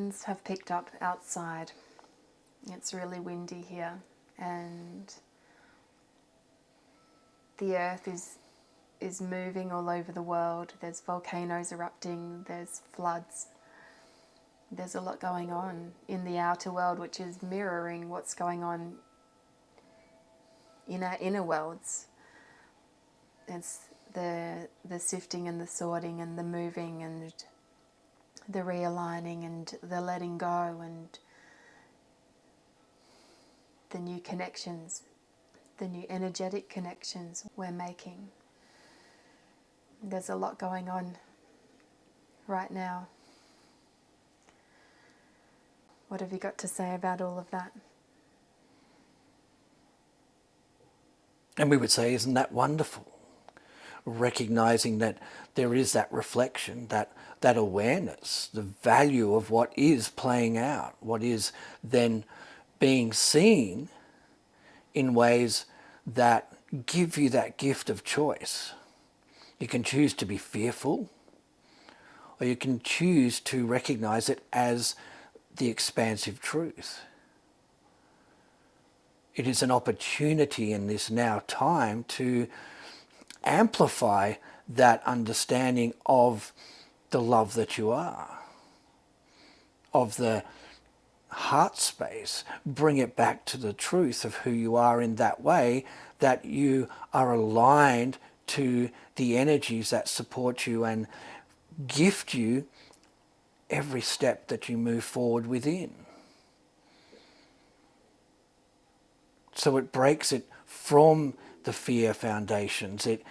winds have picked up outside. It's really windy here, and the earth is moving all over the world. There's volcanoes erupting, there's floods. There's a lot going on in the outer world, which is mirroring what's going on in our inner worlds. It's the sifting and the sorting and the moving and the realigning and the letting go and the new connections, the new energetic connections we're making. There's a lot going on right now. What have you got to say about all of that? And we would say, isn't that wonderful? Recognizing that there is that reflection, that awareness, the value of what is playing out, what is then being seen in ways that give you that gift of choice. You can choose to be fearful, or you can choose to recognize it as the expansive truth. It is an opportunity in this now time to amplify that understanding of the love that you are, of the heart space. Bring it back to the truth of who you are in that way, that you are aligned to the energies that support you and gift you every step that you move forward within. So it breaks it from the fear foundations. It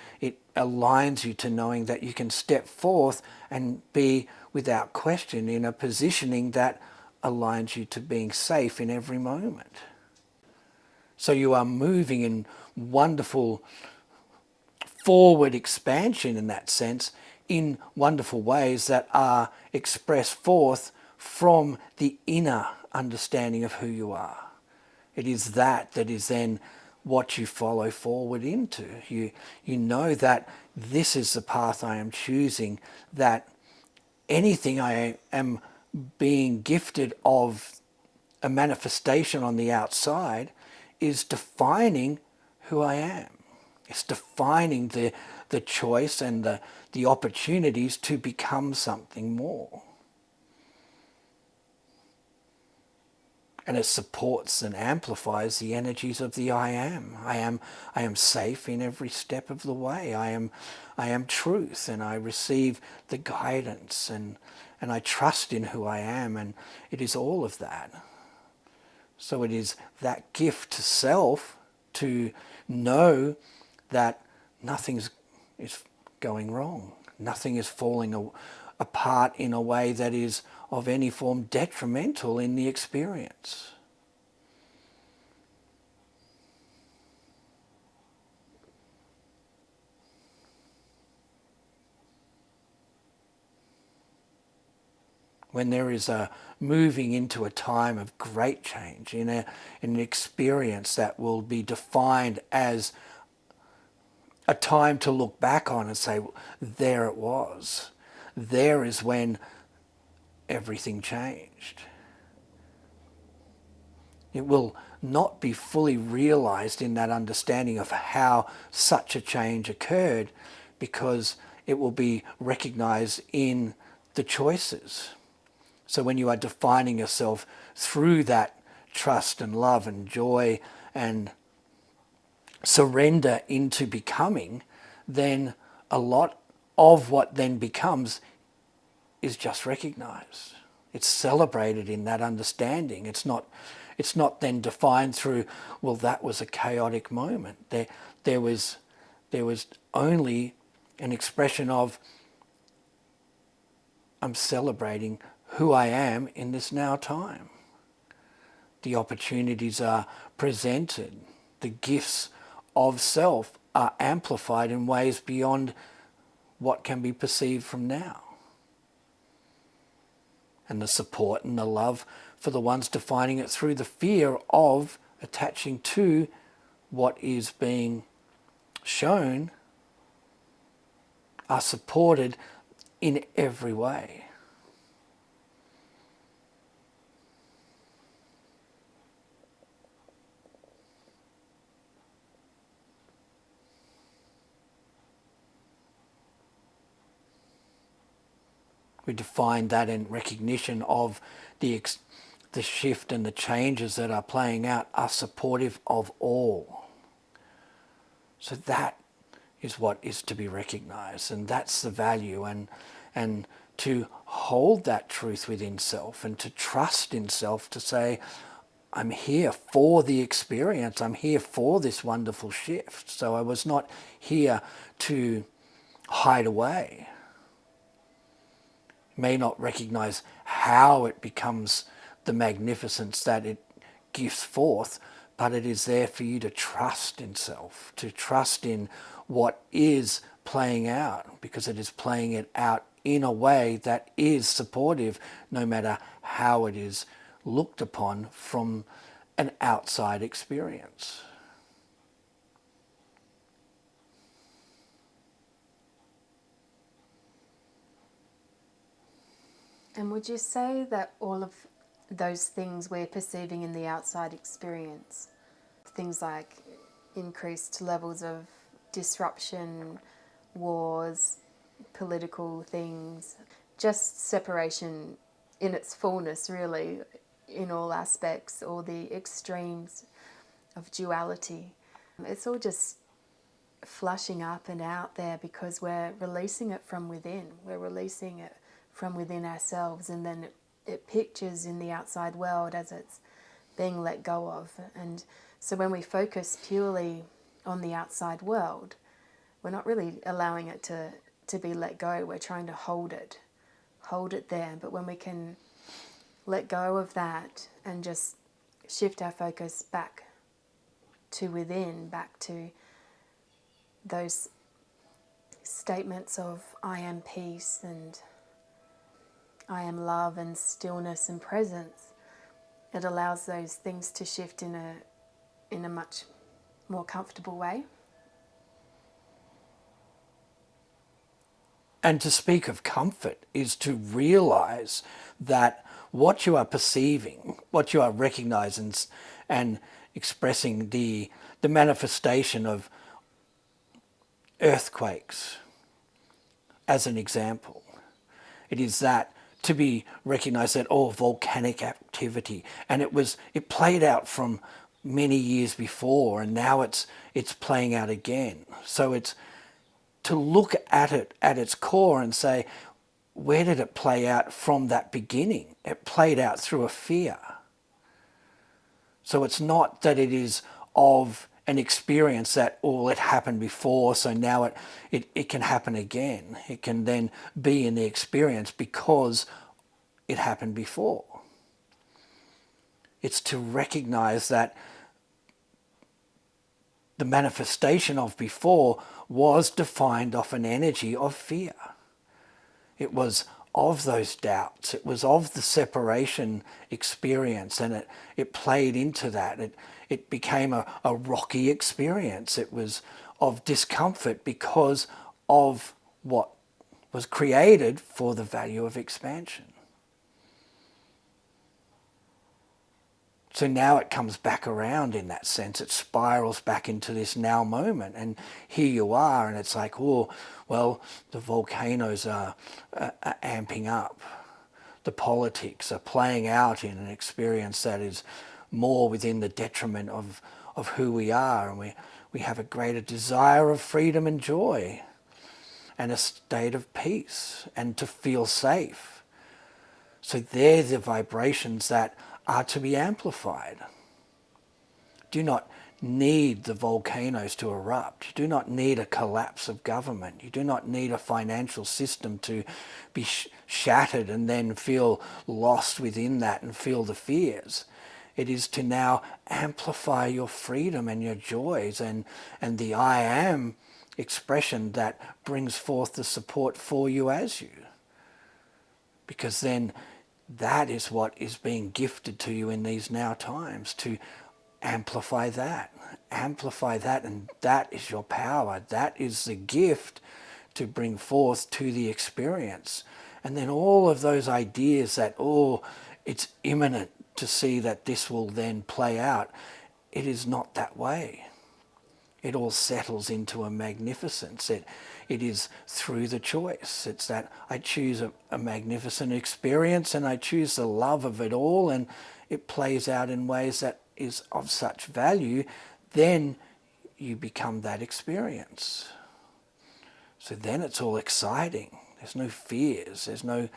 aligns you to knowing that you can step forth and be without question in a positioning that aligns you to being safe in every moment. So you are moving in wonderful forward expansion in that sense, in wonderful ways that are expressed forth from the inner understanding of who you are. It is that is then what you follow forward into. You know that this is the path I am choosing, that anything I am being gifted of a manifestation on the outside is defining who I am. It's defining the choice and the opportunities to become something more. And it supports and amplifies the energies of the I am. I am safe in every step of the way. I am truth, and I receive the guidance, and I trust in who I am, and it is all of that. So it is that gift to self to know that nothing is going wrong. Nothing is falling apart in a way that is of any form detrimental in the experience. When there is a moving into a time of great change, in an experience that will be defined as a time to look back on and say, there it was. There is when everything changed. It will not be fully realized in that understanding of how such a change occurred, because it will be recognized in the choices. So when you are defining yourself through that trust and love and joy and surrender into becoming, then a lot of what then becomes is just recognized. It's celebrated in that understanding. It's not then defined through, well, that was a chaotic moment. There was only an expression of, I'm celebrating who I am in this now time. The opportunities are presented. The gifts of self are amplified in ways beyond what can be perceived from now. And the support and the love for the ones defining it through the fear of attaching to what is being shown are supported in every way. We define that in recognition of the shift and the changes that are playing out are supportive of all. So that is what is to be recognized, and that's the value, and to hold that truth within self and to trust in self to say, I'm here for the experience, I'm here for this wonderful shift. So I was not here to hide away. May not recognize how it becomes the magnificence that it gives forth, but it is there for you to trust in self, to trust in what is playing out, because it is playing it out in a way that is supportive, no matter how it is looked upon from an outside experience. And would you say that all of those things we're perceiving in the outside experience, things like increased levels of disruption, wars, political things, just separation in its fullness, really, in all aspects, all the extremes of duality, it's all just flushing up and out there because we're releasing it from within. We're releasing it from within ourselves, and then it pictures in the outside world as it's being let go of. And so when we focus purely on the outside world, we're not really allowing it to be let go. We're trying to hold it there. But when we can let go of that and just shift our focus back to within, back to those statements of I am peace and I am love and stillness and presence, it allows those things to shift in a much more comfortable way. And to speak of comfort is to realize that what you are perceiving, what you are recognizing and expressing, the manifestation of earthquakes, as an example, it is that to be recognized, that volcanic activity, and it played out from many years before, and now it's playing out again. So it's to look at it at its core and say, where did it play out from that beginning? It played out through a fear. So it's not that it is of an experience that, it happened before, so now it can happen again. It can then be in the experience because it happened before. It's to recognize that the manifestation of before was defined off an energy of fear. It was of those doubts. It was of the separation experience, and it played into that. It became a rocky experience. It was of discomfort because of what was created for the value of expansion. So now it comes back around in that sense. It spirals back into this now moment. And here you are, and it's like, the volcanoes are amping up. The politics are playing out in an experience that is more within the detriment of who we are. And we have a greater desire of freedom and joy and a state of peace and to feel safe. So they're the vibrations that are to be amplified. Do not need the volcanoes to erupt. You do not need a collapse of government. You do not need a financial system to be shattered and then feel lost within that and feel the fears. It is to now amplify your freedom and your joys and the I am expression that brings forth the support for you as you. Because then that is what is being gifted to you in these now times, to amplify that, and that is your power. That is the gift to bring forth to the experience. And then all of those ideas that, it's imminent to see that this will then play out, it is not that way. it all settles into a magnificence. It is through the choice. It's that I choose a magnificent experience and I choose the love of it all, and it plays out in ways that is of such value. Then you become that experience. So then it's all exciting. There's no fears. There's no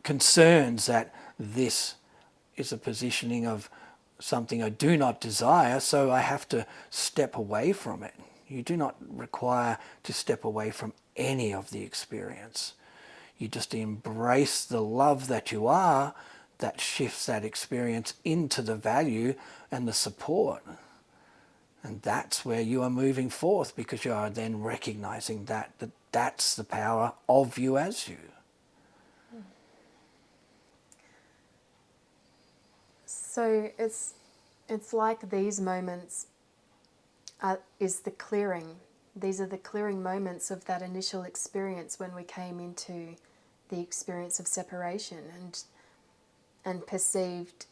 concerns that this is a positioning of something I do not desire, so I have to step away from it. You do not require to step away from any of the experience. You just embrace the love that you are, that shifts that experience into the value and the support. And that's where you are moving forth, because you are then recognizing that's the power of you as you. So it's like these moments is the clearing. These are the clearing moments of that initial experience when we came into the experience of separation and perceived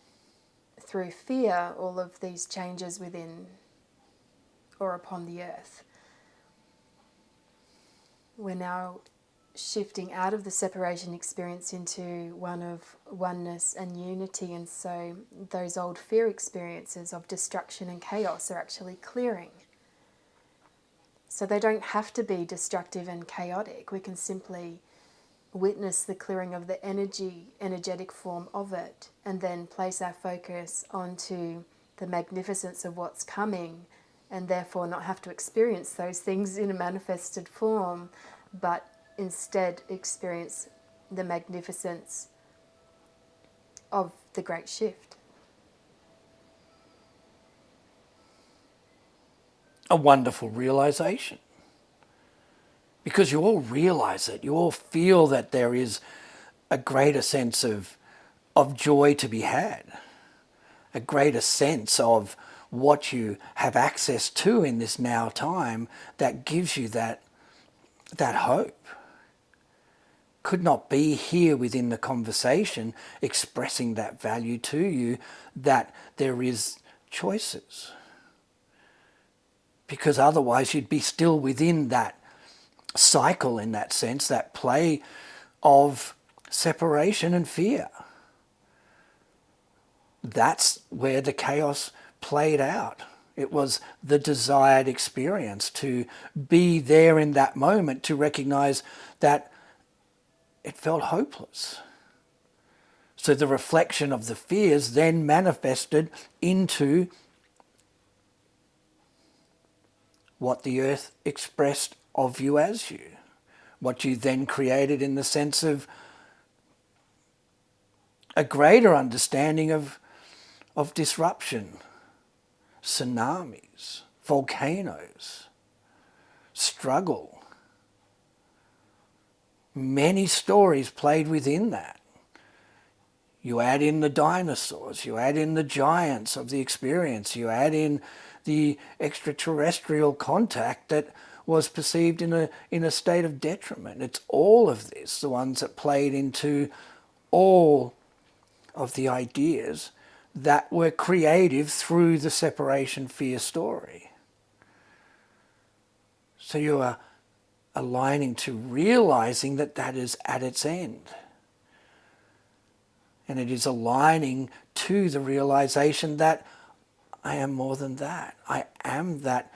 through fear all of these changes within or upon the earth. We're now shifting out of the separation experience into one of oneness and unity, and so those old fear experiences of destruction and chaos are actually clearing. So they don't have to be destructive and chaotic. We can simply witness the clearing of the energetic form of it, and then place our focus onto the magnificence of what's coming, and therefore not have to experience those things in a manifested form, but instead experience the magnificence of the great shift. A wonderful realization. Because you all realize it, you all feel that there is a greater sense of joy to be had, a greater sense of what you have access to in this now time that gives you that hope. Could not be here within the conversation expressing that value to you, that there is choices. Because otherwise you'd be still within that cycle, in that sense, that play of separation and fear. That's where the chaos played out. It was the desired experience to be there in that moment, to recognize that it felt hopeless. So the reflection of the fears then manifested into what the earth expressed of you as you. What you then created in the sense of a greater understanding of disruption, tsunamis, volcanoes, struggle. Many stories played within that. You add in the dinosaurs, you add in the giants of the experience, you add in the extraterrestrial contact that was perceived in a state of detriment. It's all of this, the ones that played into all of the ideas that were creative through the separation fear story. So you are aligning to realizing that that is at its end. And it is aligning to the realization that I am more than that. I am that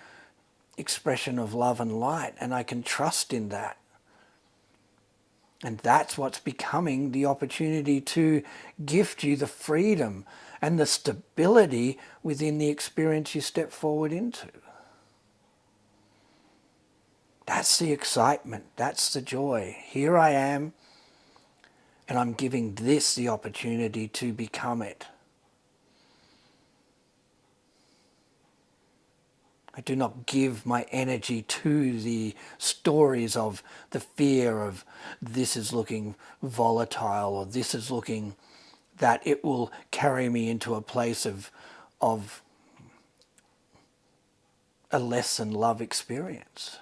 expression of love and light, and I can trust in that. And that's what's becoming the opportunity to gift you the freedom and the stability within the experience you step forward into. That's the excitement. That's the joy. Here I am, and I'm giving this the opportunity to become it. I do not give my energy to the stories of the fear of this is looking volatile, or this is looking that it will carry me into a place of a less than love experience.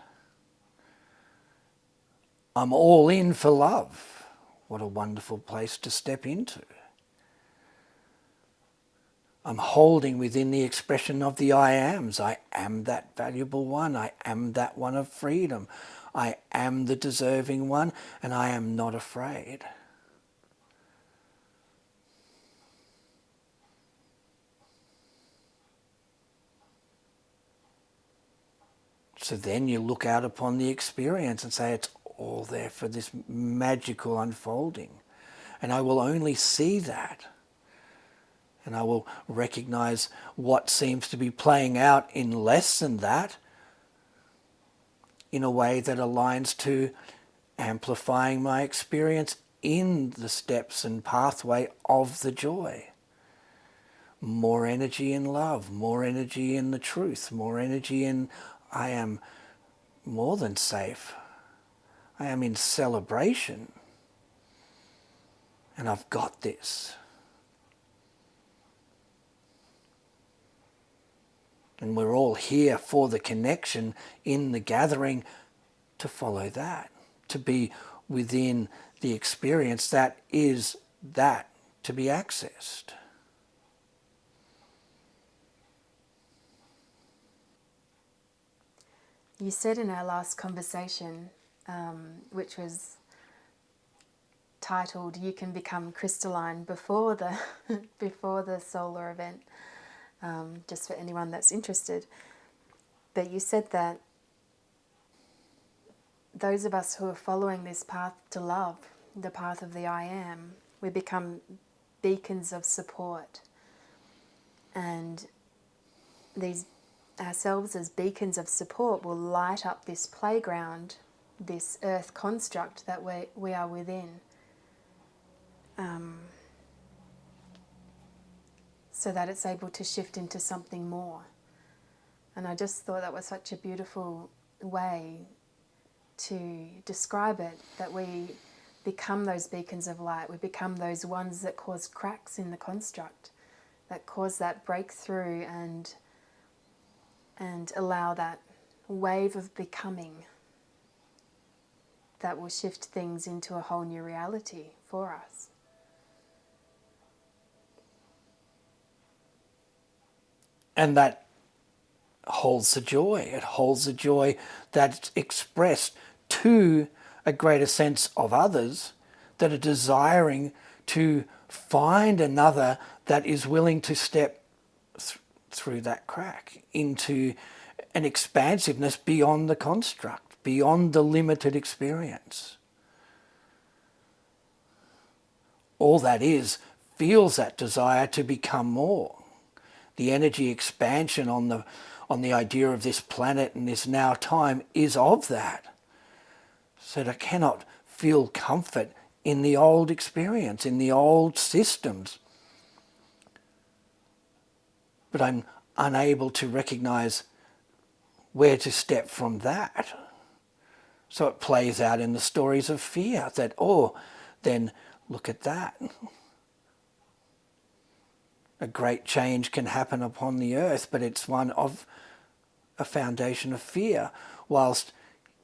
I'm all in for love. What a wonderful place to step into. I'm holding within the expression of the I ams. I am that valuable one. I am that one of freedom. I am the deserving one, and I am not afraid. So then you look out upon the experience and say, it's all there for this magical unfolding. And I will only see that. And I will recognize what seems to be playing out in less than that in a way that aligns to amplifying my experience in the steps and pathway of the joy. More energy in love, more energy in the truth, more energy in I am more than safe. I am in celebration. And I've got this. And we're all here for the connection in the gathering to follow that, to be within the experience that is that to be accessed. You said in our last conversation, which was titled "You Can Become Crystalline" before the before the solar event, just for anyone that's interested. But you said that those of us who are following this path to love, the path of the I am, we become beacons of support. And these ourselves as beacons of support will light up this playground, this earth construct that we are within. So that it's able to shift into something more. And I just thought that was such a beautiful way to describe it, that we become those beacons of light, we become those ones that cause cracks in the construct, that cause that breakthrough and allow that wave of becoming that will shift things into a whole new reality for us. And that holds the joy. It holds the joy that's expressed to a greater sense of others that are desiring to find another that is willing to step through that crack into an expansiveness beyond the construct, beyond the limited experience. All that is feels that desire to become more. The energy expansion on the idea of this planet and this now time is of that. So that I cannot feel comfort in the old experience, in the old systems. But I'm unable to recognize where to step from that. So it plays out in the stories of fear that, oh, then look at that. A great change can happen upon the earth, but it's one of a foundation of fear. Whilst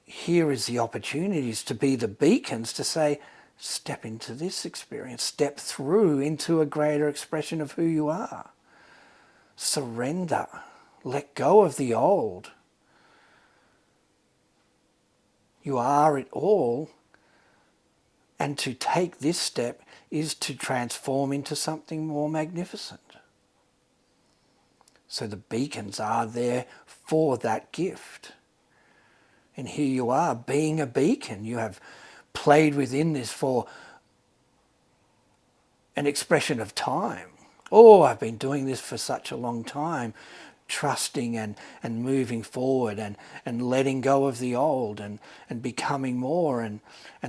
here is the opportunities to be the beacons to say, step into this experience, step through into a greater expression of who you are. Surrender, let go of the old. You are it all, and to take this step is to transform into something more magnificent. So the beacons are there for that gift. And here you are, being a beacon. You have played within this for an expression of time. Oh, I've been doing this for such a long time, trusting and moving forward and letting go of the old and becoming more and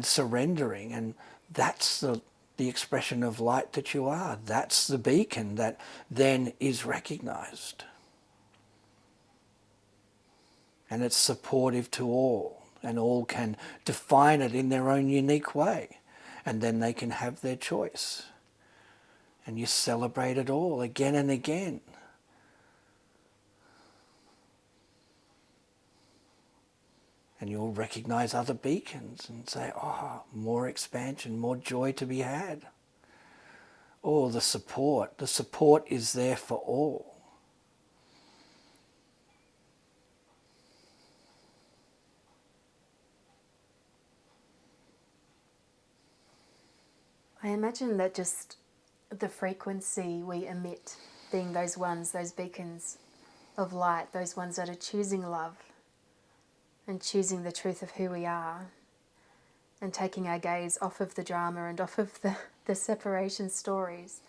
surrendering. And that's the expression of light that you are. That's the beacon that then is recognized. And it's supportive to all, and all can define it in their own unique way. And then they can have their choice. And you celebrate it all again and again. And you'll recognize other beacons and say, oh, more expansion, more joy to be had. or the support. The support is there for all. I imagine that just the frequency we emit, being those ones, those beacons of light, those ones that are choosing love and choosing the truth of who we are, and taking our gaze off of the drama and off of the separation stories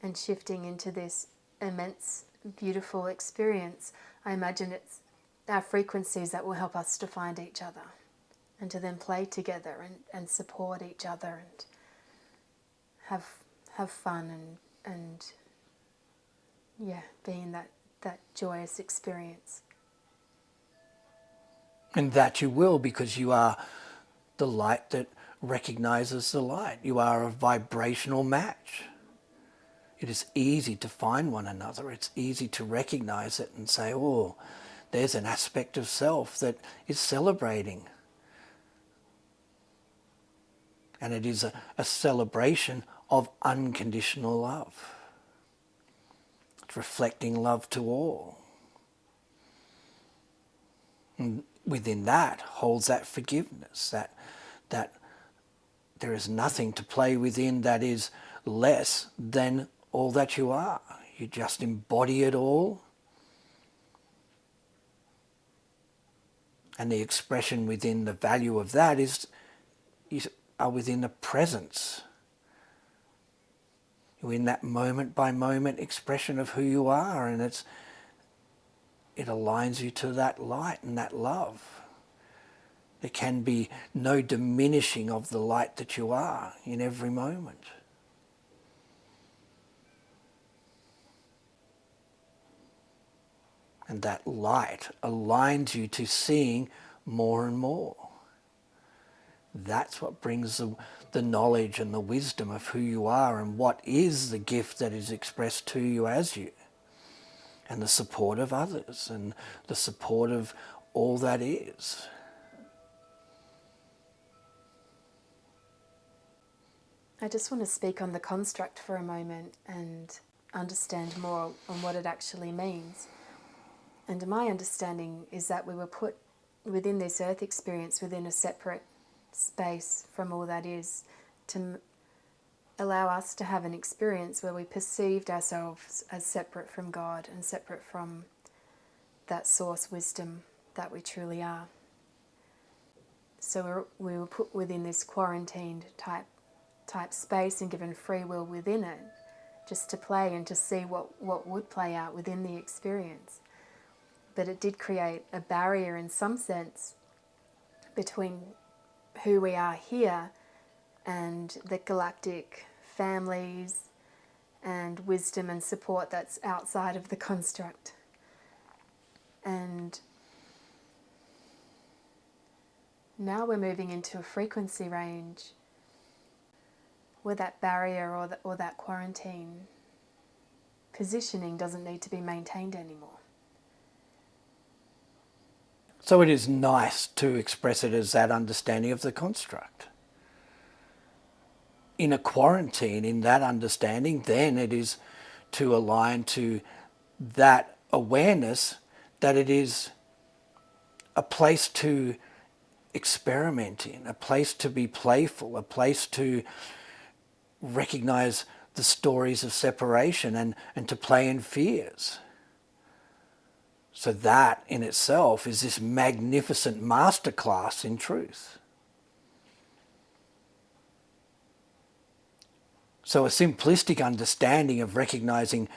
and shifting into this immense, beautiful experience. I imagine it's our frequencies that will help us to find each other and to then play together and support each other and have fun and yeah, be in that joyous experience. And that you will, because you are the light that recognizes the light. You are a vibrational match. It is easy to find one another. It's easy to recognize it and say, oh, there's an aspect of self that is celebrating. And it is a celebration of unconditional love. It's reflecting love to all. And within that holds that forgiveness, that there is nothing to play within that is less than all that you are. You just embody it all. And the expression within the value of that is you are within the presence. You're in that moment by moment expression of who you are, and it aligns you to that light and that love. There can be no diminishing of the light that you are in every moment. And that light aligns you to seeing more and more. That's what brings the knowledge and the wisdom of who you are and what is the gift that is expressed to you as you. And the support of others and the support of all that is. I just want to speak on the construct for a moment and understand more on what it actually means. And my understanding is that we were put within this earth experience, within a separate space from all that is, to allow us to have an experience where we perceived ourselves as separate from God and separate from that source wisdom that we truly are. So we were put within this quarantined type space and given free will within it, just to play and to see what would play out within the experience. But it did create a barrier in some sense between who we are here and the galactic families and wisdom and support that's outside of the construct. And now we're moving into a frequency range where that barrier or that quarantine positioning doesn't need to be maintained anymore. So it is nice to express it as that understanding of the construct. In a quarantine, in that understanding, then it is to align to that awareness that it is a place to experiment in, a place to be playful, a place to recognize the stories of separation and to play in fears. So that in itself is this magnificent masterclass in truth. So a simplistic understanding of recognizing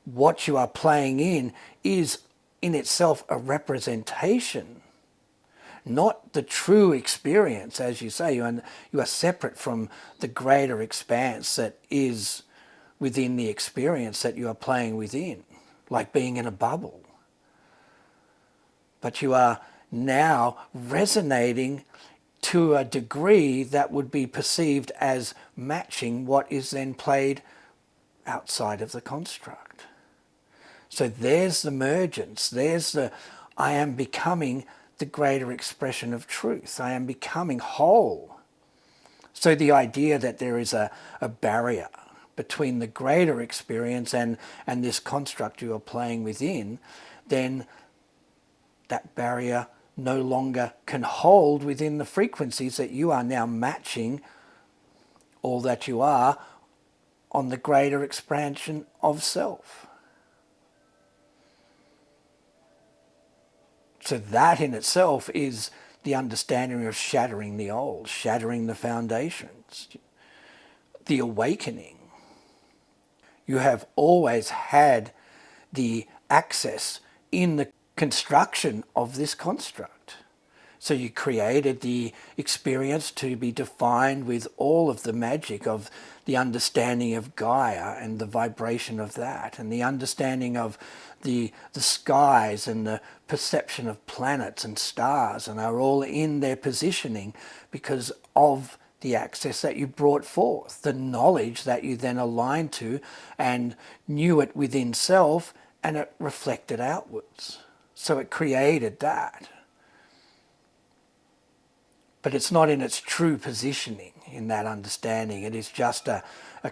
what you are playing in is in itself a representation, not the true experience. As you say, you are separate from the greater expanse that is within the experience that you are playing within, like being in a bubble. But you are now resonating to a degree that would be perceived as matching what is then played outside of the construct. So there's the emergence, there's the I am becoming the greater expression of truth. I am becoming whole. So the idea that there is a barrier between the greater experience and this construct you are playing within, then that barrier no longer can hold within the frequencies that you are now matching all that you are on the greater expansion of self. So that in itself is the understanding of shattering the old, shattering the foundations, the awakening. You have always had the access in the construction of this construct. So you created the experience to be defined with all of the magic of the understanding of Gaia and the vibration of that, and the understanding of the skies and the perception of planets and stars, and are all in their positioning because of the access that you brought forth, the knowledge that you then aligned to and knew it within self, and it reflected outwards. So it created that. But it's not in its true positioning in that understanding. It is just a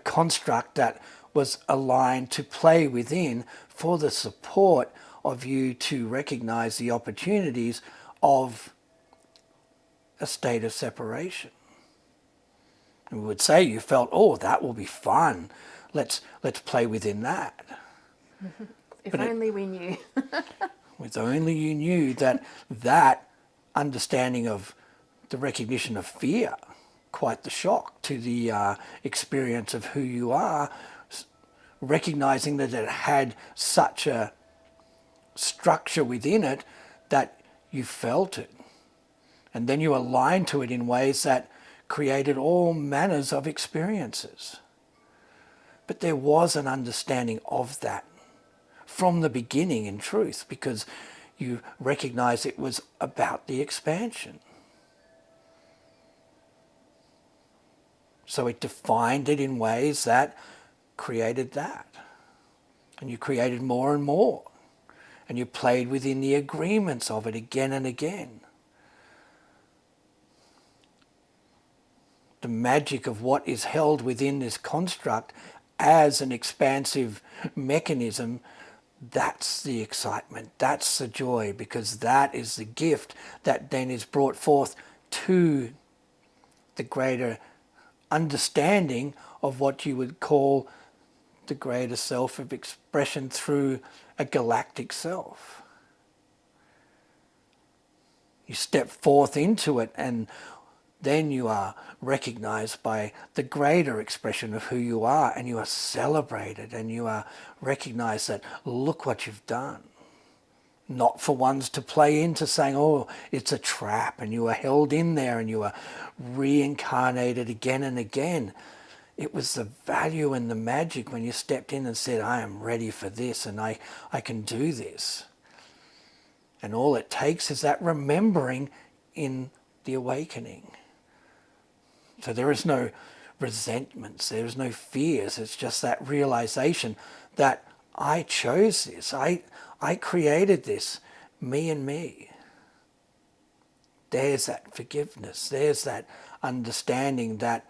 construct that was aligned to play within for the support of you to recognize the opportunities of a state of separation. And we would say you felt, oh, that will be fun. Let's play within that. If only we knew. If only you knew that understanding of the recognition of fear, quite the shock to the experience of who you are, recognizing that it had such a structure within it that you felt it. And then you aligned to it in ways that created all manners of experiences. But there was an understanding of that from the beginning, in truth, because you recognize it was about the expansion. So it defined it in ways that created that. And you created more and more. And you played within the agreements of it again and again. The magic of what is held within this construct as an expansive mechanism, that's the excitement, that's the joy, because that is the gift that then is brought forth to the greater understanding of what you would call the greater self of expression through a galactic self. You step forth into it, and then you are recognized by the greater expression of who you are, and you are celebrated, and you are recognized that look what you've done. Not for ones to play into saying, oh, it's a trap, and you are held in there and you are reincarnated again and again. It was the value and the magic when you stepped in and said, I am ready for this, and I can do this. And all it takes is that remembering in the awakening. So there is no resentments, there is no fears. It's just that realization that I chose this. I created this, me and me. There's that forgiveness. There's that understanding that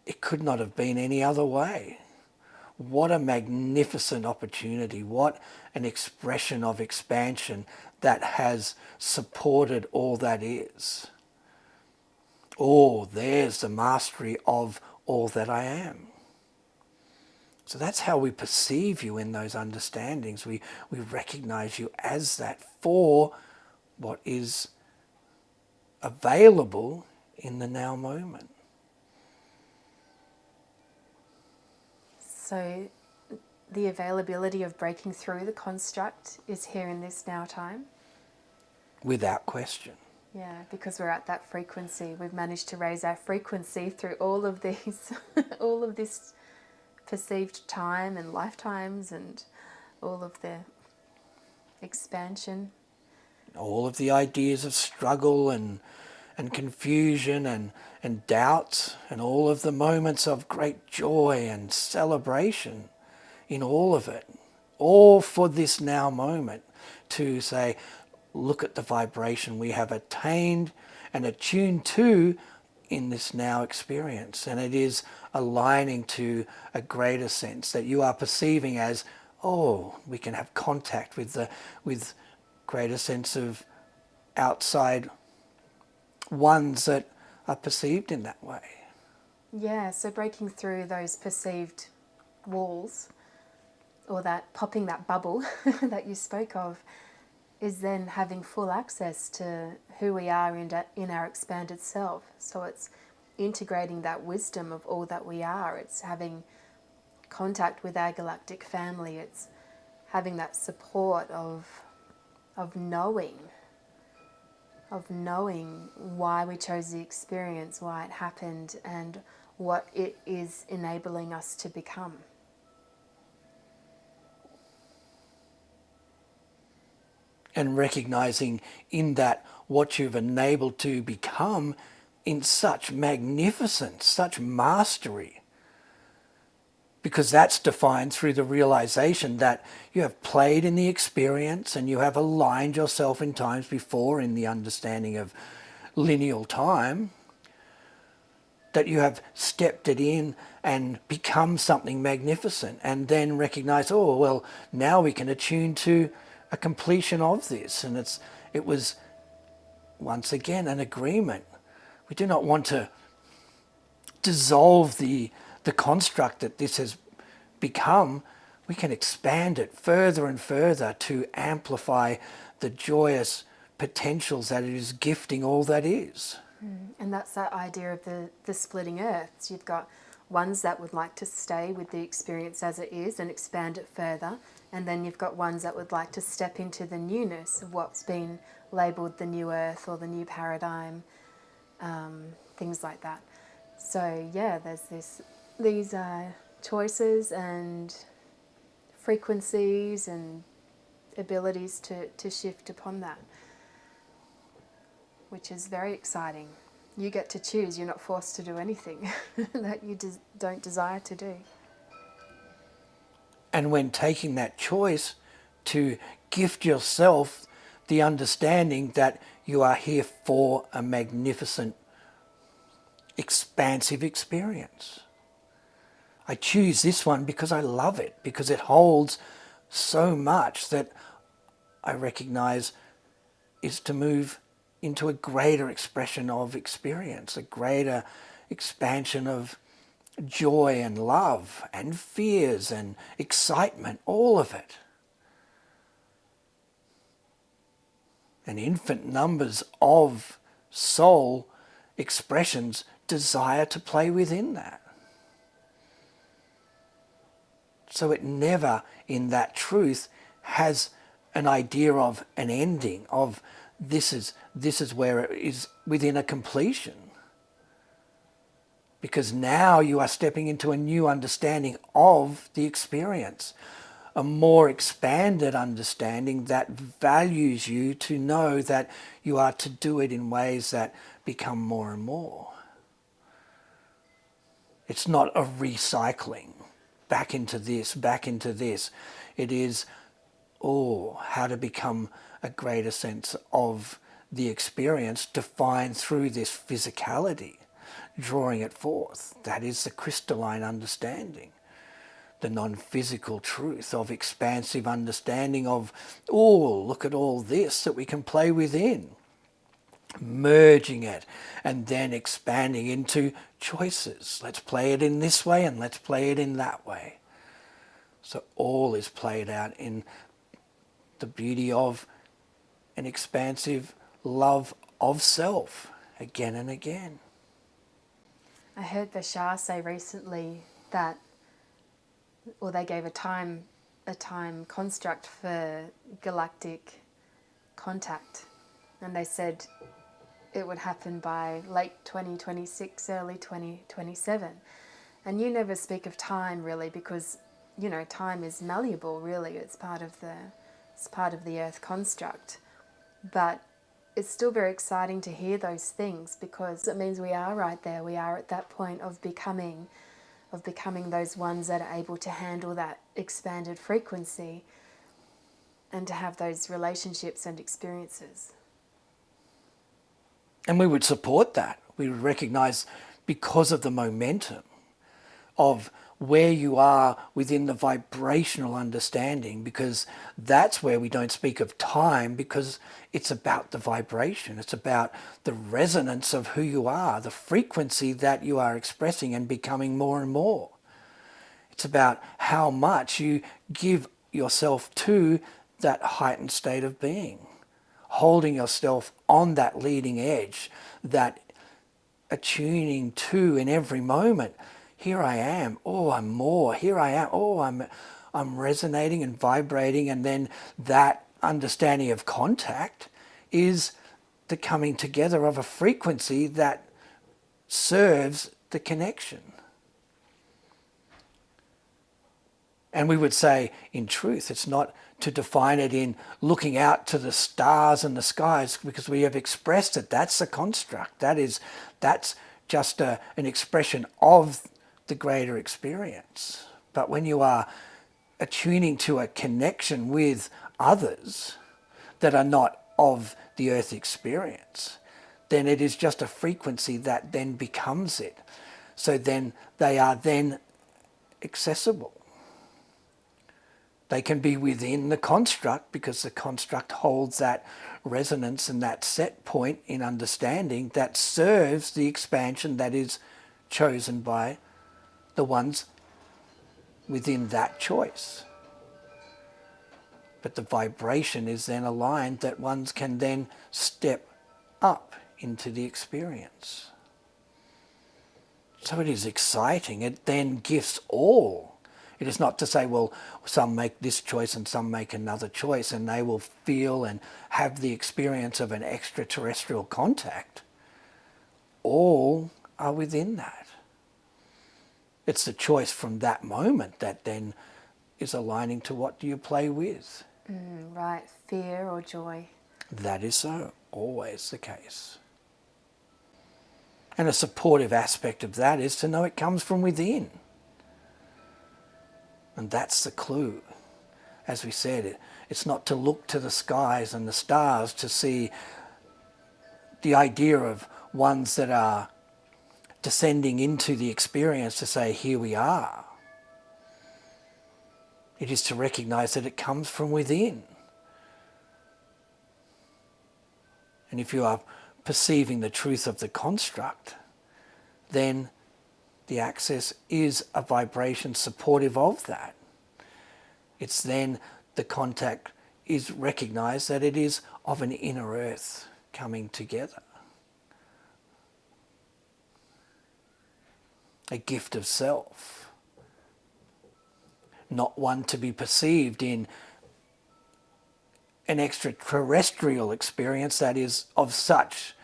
it could not have been any other way. What a magnificent opportunity. What an expression of expansion that has supported all that is. Oh, there's the mastery of all that I am. So that's how we perceive you in those understandings. We recognize you as that for what is available in the now moment. So the availability of breaking through the construct is here in this now time? Without question. Yeah, because we're at that frequency. We've managed to raise our frequency through all of these, all of this perceived time and lifetimes and all of the expansion. All of the ideas of struggle and confusion and doubts, and all of the moments of great joy and celebration in all of it. All for this now moment to say, look at the vibration we have attained and attuned to in this now experience, and it is aligning to a greater sense that you are perceiving as, oh, we can have contact with greater sense of outside ones that are perceived in that way. Yeah, so breaking through those perceived walls, or that popping that bubble that you spoke of, is then having full access to who we are in our expanded self. So it's integrating that wisdom of all that we are. It's having contact with our galactic family. It's having that support of knowing why we chose the experience, why it happened, and what it is enabling us to become. And recognizing in that what you've enabled to become in such magnificence, such mastery. Because that's defined through the realization that you have played in the experience and you have aligned yourself in times before in the understanding of lineal time, that you have stepped it in and become something magnificent, and then recognize, oh, well, now we can attune to a completion of this. And it was once again an agreement. We do not want to dissolve the construct that this has become. We can expand it further and further to amplify the joyous potentials that it is gifting all that is. And that's that idea of the splitting earths. You've got ones that would like to stay with the experience as it is and expand it further, and then you've got ones that would like to step into the newness of what's been labelled the new earth or the new paradigm, things like that. So yeah, there's these choices and frequencies and abilities to shift upon that, which is very exciting. You get to choose. You're not forced to do anything that you don't desire to do. And when taking that choice to gift yourself the understanding that you are here for a magnificent, expansive experience. I choose this one because I love it, because it holds so much that I recognize is to move into a greater expression of experience, a greater expansion of joy and love and fears and excitement, all of it. And infinite numbers of soul expressions desire to play within that. So it never, in that truth, has an idea of an ending, of this is where it is within a completion. Because now you are stepping into a new understanding of the experience, a more expanded understanding that values you to know that you are to do it in ways that become more and more. It's not a recycling back into this, back into this. It is, how to become a greater sense of the experience defined through this physicality, drawing it forth. That is the crystalline understanding, the non-physical truth of expansive understanding of, look at all this that we can play within. Merging it and then expanding into choices. Let's play it in this way and let's play it in that way. So all is played out in the beauty of an expansive love of self again and again. I heard Bashar say recently that, or they gave a time construct for galactic contact, and they said it would happen by late 2026, early 2027. And you never speak of time really, because time is malleable really. It's part of the earth construct. But it's still very exciting to hear those things, because it means we are right there. We are at that point of becoming those ones that are able to handle that expanded frequency and to have those relationships and experiences. And we would support that. We would recognize, because of the momentum of where you are within the vibrational understanding, because that's where we don't speak of time, because it's about the vibration. It's about the resonance of who you are, the frequency that you are expressing and becoming more and more. It's about how much you give yourself to that heightened state of being, holding yourself on that leading edge, that attuning to in every moment. Here I am, oh, I'm more. Here I am, oh, I'm resonating and vibrating. And then that understanding of contact is the coming together of a frequency that serves the connection. And we would say, in truth, it's not to define it in looking out to the stars and the skies, because we have expressed it. That's a construct. That's just an expression of the greater experience. But when you are attuning to a connection with others that are not of the earth experience, then it is just a frequency that then becomes it. So then they are then accessible. They can be within the construct, because the construct holds that resonance and that set point in understanding that serves the expansion that is chosen by the ones within that choice. But the vibration is then aligned that ones can then step up into the experience. So it is exciting. It then gifts all. It is not to say, well, some make this choice and some make another choice and they will feel and have the experience of an extraterrestrial contact. All are within that. It's the choice from that moment that then is aligning to what do you play with. Right, fear or joy. That is so, always the case. And a supportive aspect of that is to know it comes from within. And that's the clue. As we said, it's not to look to the skies and the stars to see the idea of ones that are descending into the experience to say, here we are. It is to recognize that it comes from within. And if you are perceiving the truth of the construct, then the access is a vibration supportive of that. It's then the contact is recognized that it is of an inner earth coming together. A gift of self. Not one to be perceived in an extraterrestrial experience that is of such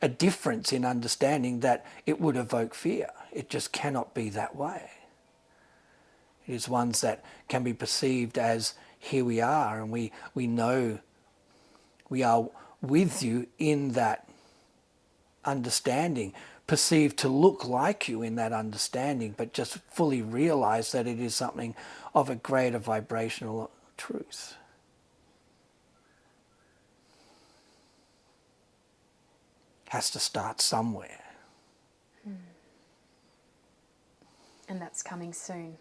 a difference in understanding that it would evoke fear. It just cannot be that way. It is ones that can be perceived as, here we are, and we know we are with you in that understanding, perceived to look like you in that understanding, but just fully realize that it is something of a greater vibrational truth. Has to start somewhere. And that's coming soon.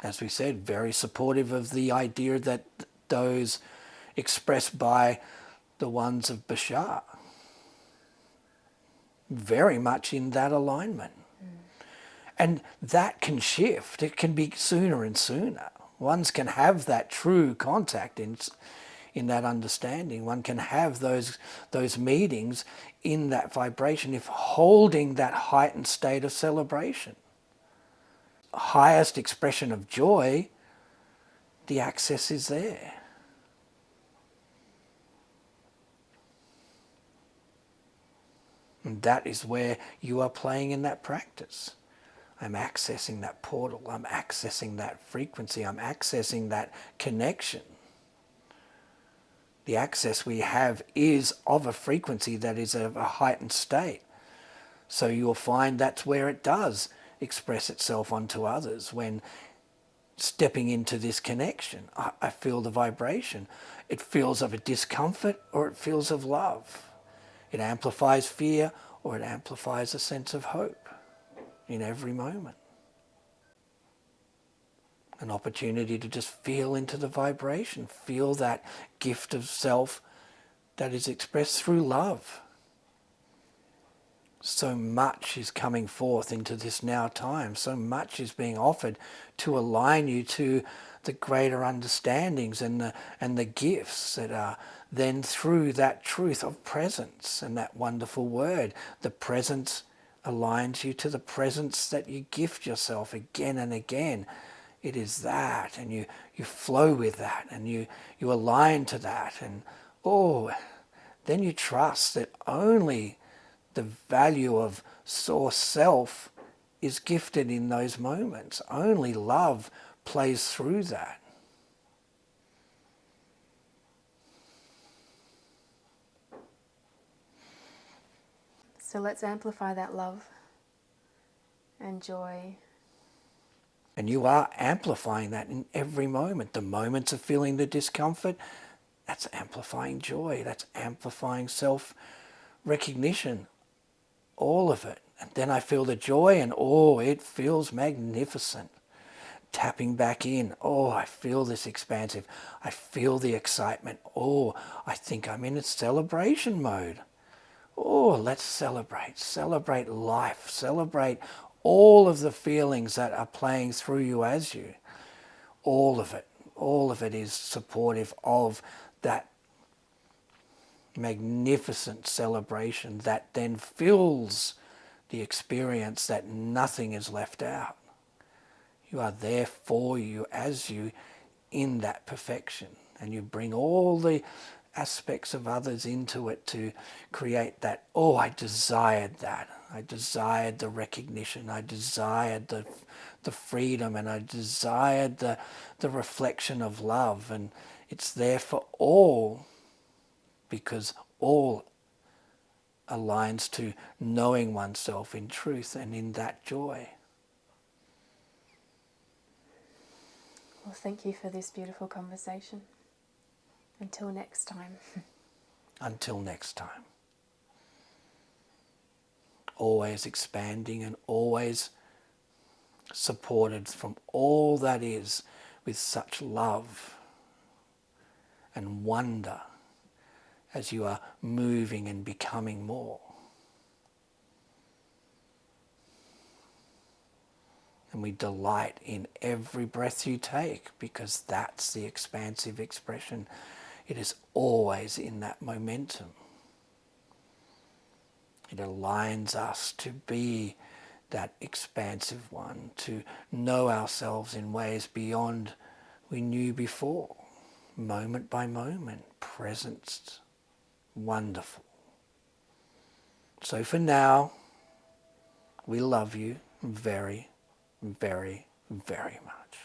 As we said, very supportive of the idea that those expressed by the ones of Bashar. Very much in that alignment. And that can shift. It can be sooner and sooner. Ones can have that true contact in that understanding. One can have those meetings in that vibration if holding that heightened state of celebration. Highest expression of joy, the access is there. And that is where you are playing in that practice. I'm accessing that portal. I'm accessing that frequency. I'm accessing that connection. The access we have is of a frequency that is of a heightened state. So you'll find that's where it does express itself onto others. When stepping into this connection, I feel the vibration. It feels of a discomfort or it feels of love. It amplifies fear or it amplifies a sense of hope in every moment. An opportunity to just feel into the vibration, feel that gift of self that is expressed through love. So much is coming forth into this now time. So much is being offered to align you to the greater understandings and the gifts that are then through that truth of presence and that wonderful word. The presence aligns you to the presence that you gift yourself again and again. It is that, and you flow with that, and you align to that, and then you trust that only the value of source self is gifted in those moments. Only love plays through that. So let's amplify that love and joy. And you are amplifying that in every moment. The moments of feeling the discomfort, that's amplifying joy. That's amplifying self-recognition. All of it. And then I feel the joy and it feels magnificent. Tapping back in. I feel this expansive. I feel the excitement. I think I'm in a celebration mode. Let's celebrate. Celebrate life. Celebrate all of the feelings that are playing through you as you. All of it. All of it is supportive of that magnificent celebration that then fills the experience, that nothing is left out. You are there for you as you in that perfection, and you bring all the aspects of others into it to create that, I desired that. I desired the recognition. I desired the freedom, and I desired the reflection of love. And it's there for all, because all aligns to knowing oneself in truth and in that joy. Well, thank you for this beautiful conversation. Until next time. Until next time. Always expanding and always supported from all that is with such love and wonder as you are moving and becoming more. And we delight in every breath you take, because that's the expansive expression. It is always in that momentum. It aligns us to be that expansive one, to know ourselves in ways beyond we knew before. Moment by moment, presence, wonderful. So for now, we love you very, very, very much.